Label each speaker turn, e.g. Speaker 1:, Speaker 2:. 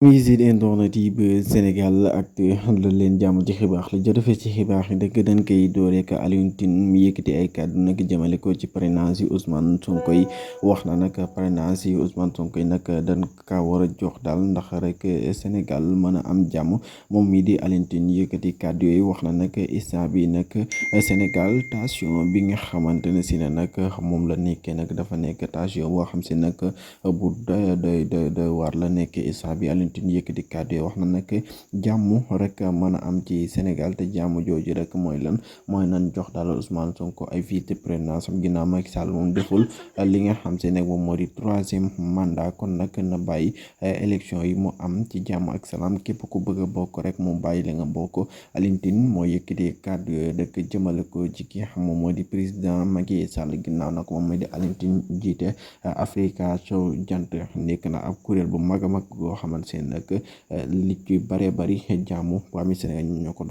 Speaker 1: Visite internet yi ba Sénégal ak la leen jàmm ci xibaar li jot a fës ci xibaar yi dëgg dañ koy dooree ak Alioune Tine mi yëkkati ay kàddu nag jëmale ko ci parrainage yi Ousmane Sonko yi wax na nag parrainage yi Ousmane Sonko yi nag dañ ka war a jox daal ndax rek Sénégal mën a am jàmm moom mii di Alioune Tine yëkkati kàddu yooyu wax na nag instant bi nag Sénégal tension bi nga xamante ne si ne nag moom la nekkee nag dafa nekk tension boo xam si nag bu doy war la nekkee instant bi Tine yëkkati kàddu yi wax na nag jàmm rek mën a am ci Sénégal te jàmm jooju rek mooy lan mooy nan jox daal Ousmane Sonko ay vice présidence am ginnaaw Macky Sall moom deful li nga xam se nag moom moo di troisième mandat kon nag na bàyyi élection yi mu am ci jàmm ak salaam képp ku bëgg a bokk rek mu bàyyi la nga bokk. Alioune Tine moo yëkkati kàddu yooyu rek jëmale ko ci ki xam moom moo di président Macky Sall ginnaaw nag moom moo di Alioune Tine jiite Africa Sow Jant nekk na ab kuréel bu mag a mag goo xamante nag li ci bare bari jaamu waa mi Sénégal ñoo ko